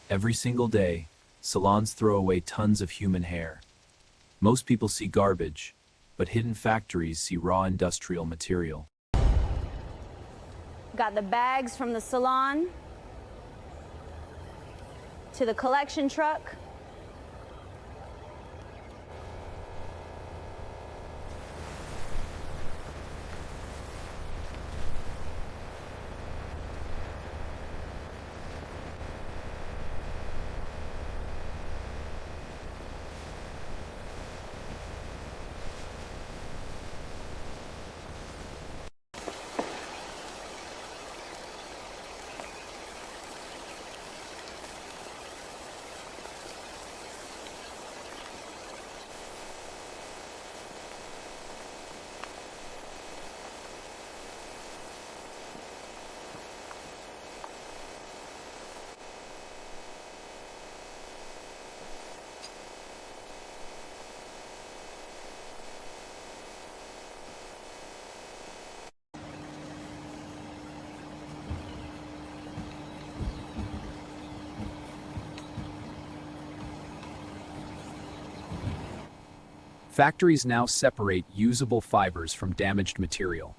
Every single day, salons throw away tons of human hair. Most people see garbage, but hidden factories see raw industrial material. Got the bags from the salon to the collection truck. Factories now separate usable fibers from damaged material,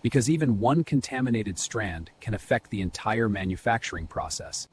because even one contaminated strand can affect the entire manufacturing process.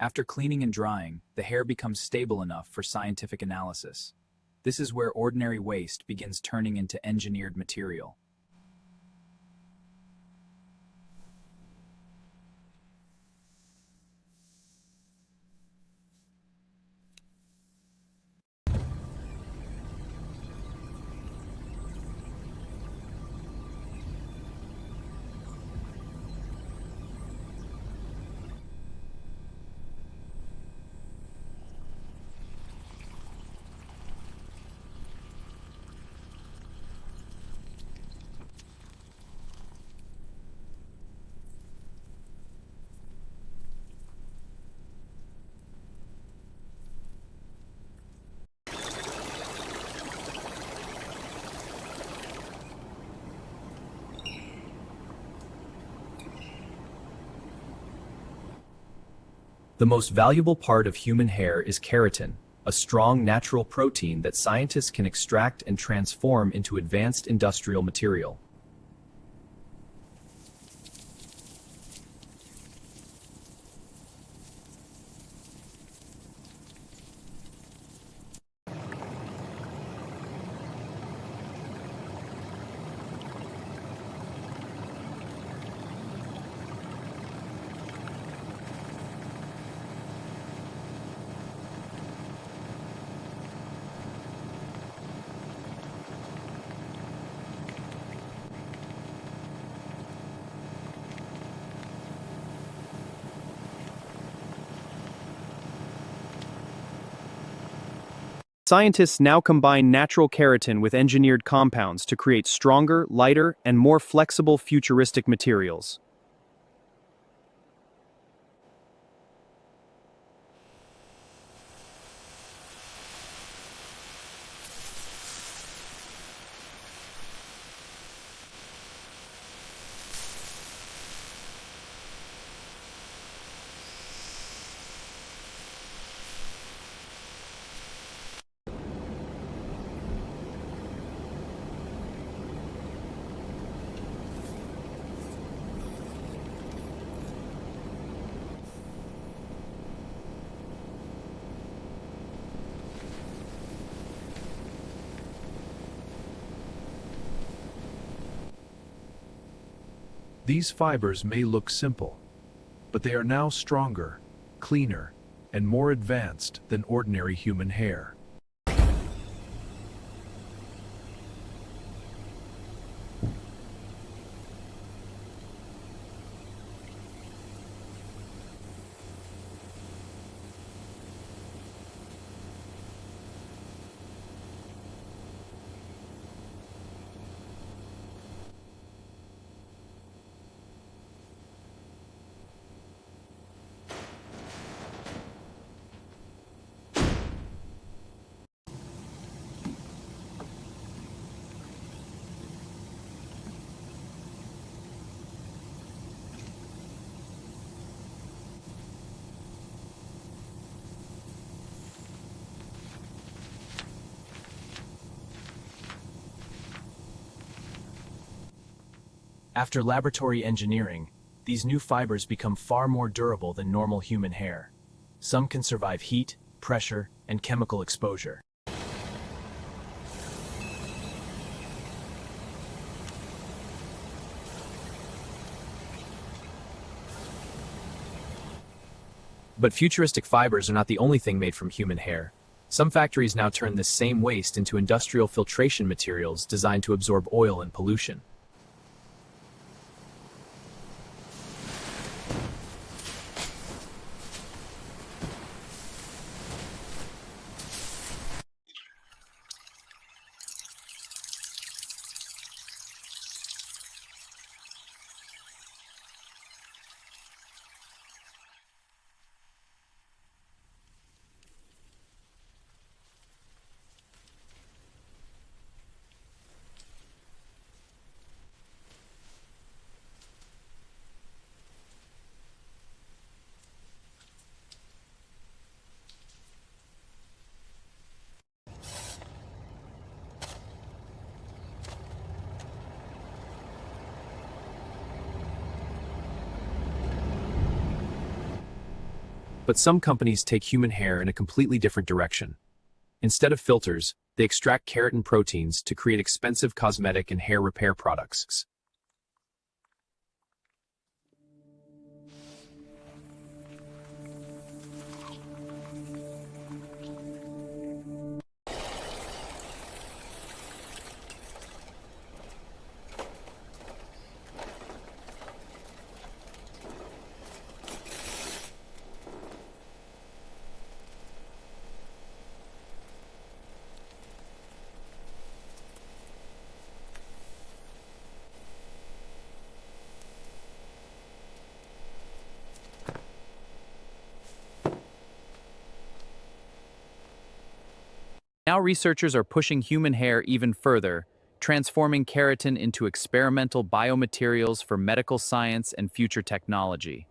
After cleaning and drying, the hair becomes stable enough for scientific analysis. This is where ordinary waste begins turning into engineered material. The most valuable part of human hair is keratin, a strong natural protein that scientists can extract and transform into advanced industrial material. Scientists now combine natural keratin with engineered compounds to create stronger, lighter, and more flexible futuristic materials. These fibers may look simple, but they are now stronger, cleaner, and more advanced than ordinary human hair. After laboratory engineering, these new fibers become far more durable than normal human hair. Some can survive heat, pressure, and chemical exposure. But futuristic fibers are not the only thing made from human hair. Some factories now turn this same waste into industrial filtration materials designed to absorb oil and pollution. But some companies take human hair in a completely different direction. Instead of filters, they extract keratin proteins to create expensive cosmetic and hair repair products. Now researchers are pushing human hair even further, transforming keratin into experimental biomaterials for medical science and future technology.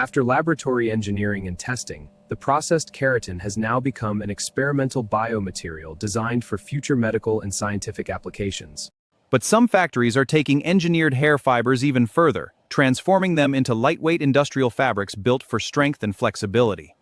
After laboratory engineering and testing, the processed keratin has now become an experimental biomaterial designed for future medical and scientific applications. But some factories are taking engineered hair fibers even further, transforming them into lightweight industrial fabrics built for strength and flexibility.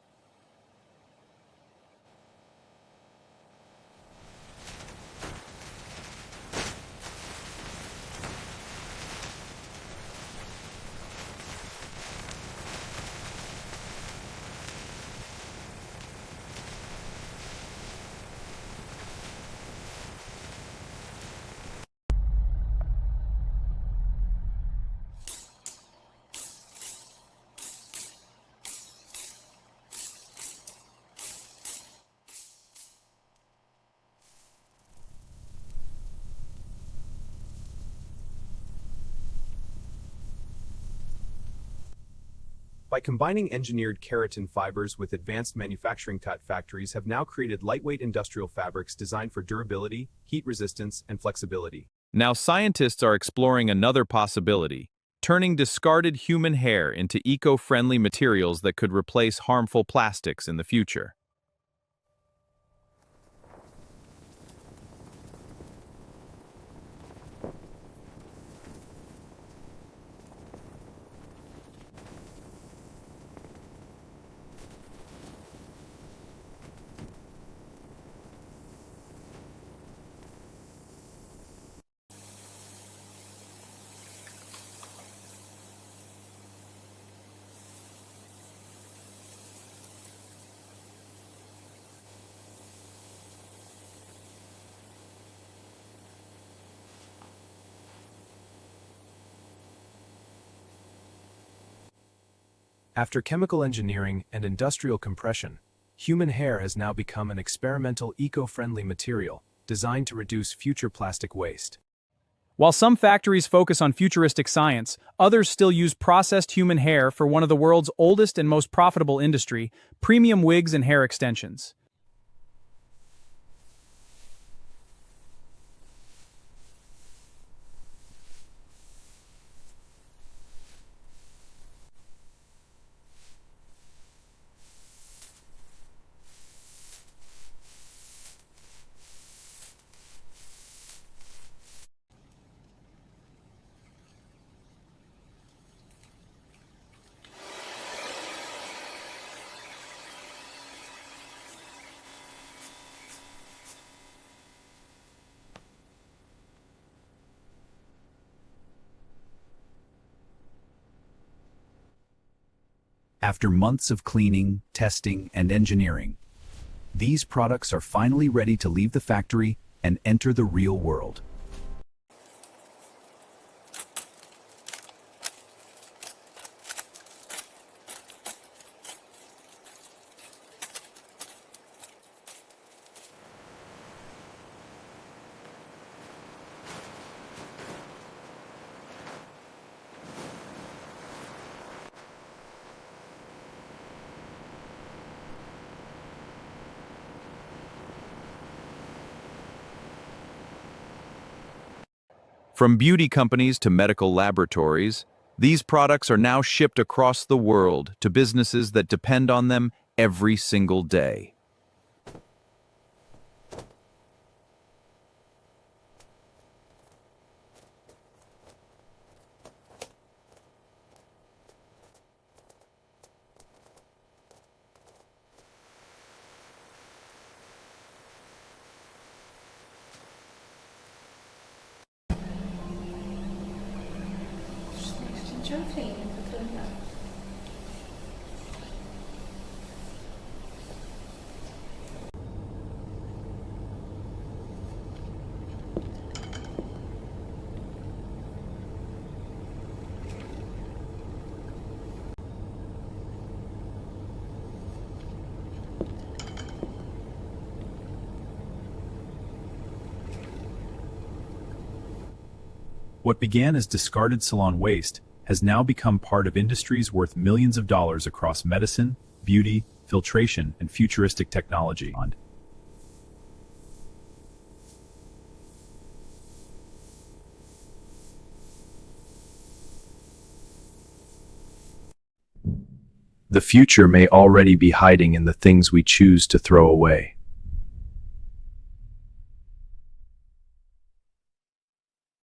By combining engineered keratin fibers with advanced manufacturing cut factories have now created lightweight industrial fabrics designed for durability, heat resistance, and flexibility. Now scientists are exploring another possibility, turning discarded human hair into eco-friendly materials that could replace harmful plastics in the future. After chemical engineering and industrial compression, human hair has now become an experimental eco-friendly material designed to reduce future plastic waste. While some factories focus on futuristic science, others still use processed human hair for one of the world's oldest and most profitable industry, premium wigs and hair extensions. After months of cleaning, testing, and engineering, these products are finally ready to leave the factory and enter the real world. From beauty companies to medical laboratories, these products are now shipped across the world to businesses that depend on them every single day. What began as discarded salon waste has now become part of industries worth millions of dollars across medicine, beauty, filtration, and futuristic technology. The future may already be hiding in the things we choose to throw away.